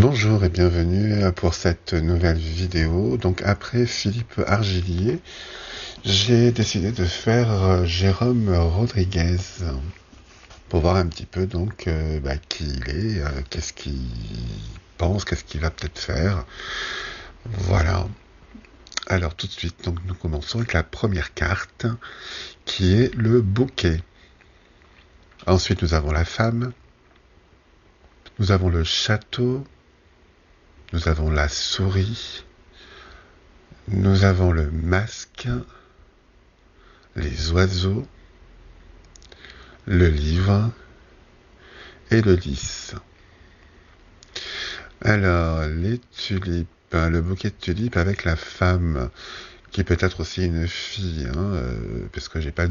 Bonjour et bienvenue pour cette nouvelle vidéo. Donc après Philippe Argillier, j'ai décidé de faire Jérôme Rodriguez pour voir un petit peu donc qui il est, qu'est-ce qu'il pense, qu'est-ce qu'il va peut-être faire. Voilà. Alors tout de suite, donc nous commençons avec la première carte qui est le bouquet. Ensuite nous avons la femme, nous avons le château, nous avons la souris, nous avons le masque, les oiseaux, le livre et le lys. Alors, les tulipes, le bouquet de tulipes avec la femme, qui peut être aussi une fille, parce que j'ai pas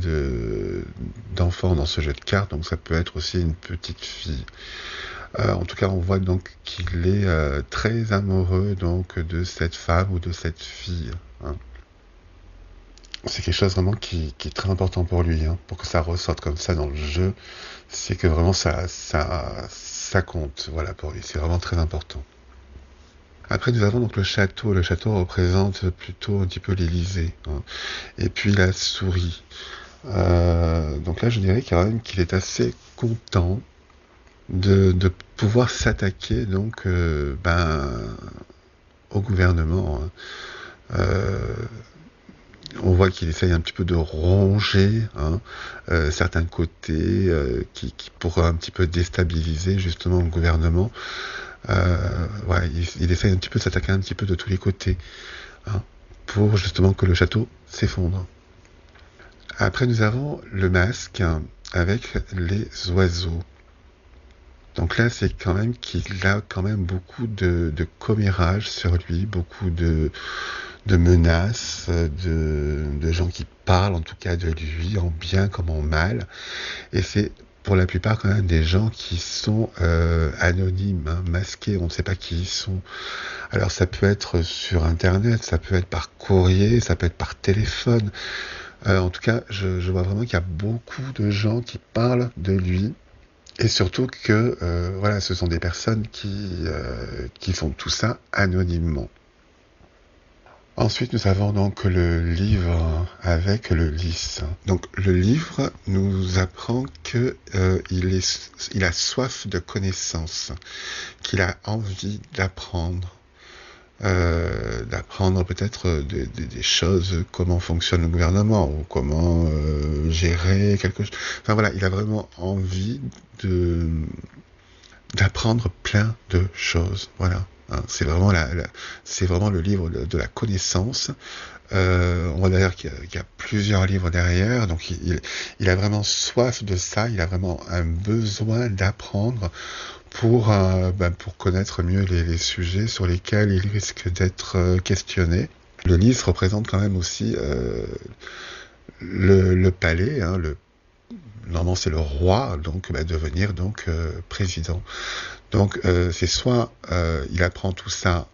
d'enfant dans ce jeu de cartes, donc ça peut être aussi une petite fille. En tout cas, on voit donc qu'il est très amoureux donc de cette femme ou de cette fille. C'est quelque chose vraiment qui est très important pour lui, pour que ça ressorte comme ça dans le jeu. C'est que vraiment ça compte, voilà, pour lui. C'est vraiment très important. Après, nous avons donc le château. Le château représente plutôt un petit peu l'Élysée. Et puis la souris. Donc là, je dirais quand même qu'il est assez content de pouvoir s'attaquer donc au gouvernement. On voit qu'il essaye un petit peu de ronger certains côtés qui pourraient un petit peu déstabiliser justement le gouvernement. Il essaye un petit peu de s'attaquer un petit peu de tous les côtés pour justement que le château s'effondre. Après nous avons le masque avec les oiseaux. Donc là, c'est quand même qu'il a quand même beaucoup de commérages sur lui, beaucoup de menaces, de gens qui parlent en tout cas de lui, en bien comme en mal. Et c'est pour la plupart quand même des gens qui sont anonymes, masqués, on ne sait pas qui ils sont. Alors ça peut être sur Internet, ça peut être par courrier, ça peut être par téléphone. En tout cas, je vois vraiment qu'il y a beaucoup de gens qui parlent de lui. Et surtout que ce sont des personnes qui font tout ça anonymement. Ensuite, nous avons donc le livre avec le lys. Donc le livre nous apprend que il a soif de connaissances, qu'il a envie d'apprendre. D'apprendre peut-être des choses, comment fonctionne le gouvernement ou comment gérer quelque chose. Enfin voilà, il a vraiment envie d'apprendre plein de choses. Voilà. C'est vraiment c'est vraiment le livre de la connaissance. On voit d'ailleurs qu'il y a plusieurs livres derrière, donc il a vraiment soif de ça, il a vraiment un besoin d'apprendre pour connaître mieux les sujets sur lesquels il risque d'être questionné. Le livre représente quand même aussi le palais, normalement c'est le roi, donc devenir donc président. Donc c'est soit il apprend tout ça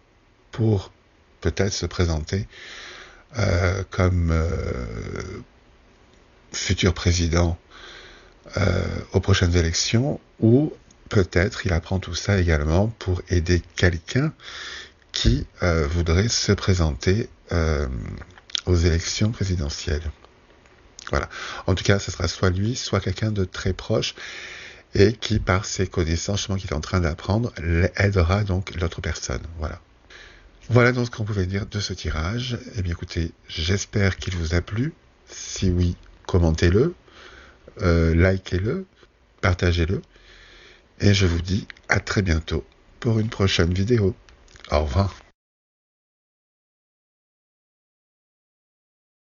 pour peut-être se présenter comme futur président aux prochaines élections, ou peut-être il apprend tout ça également pour aider quelqu'un qui voudrait se présenter aux élections présidentielles. Voilà. En tout cas, ce sera soit lui, soit quelqu'un de très proche et qui, par ses connaissances justement qu'il est en train d'apprendre, aidera donc l'autre personne. Voilà. Voilà donc ce qu'on pouvait dire de ce tirage. Eh bien écoutez, j'espère qu'il vous a plu. Si oui, commentez-le, likez-le, partagez-le. Et je vous dis à très bientôt pour une prochaine vidéo. Au revoir.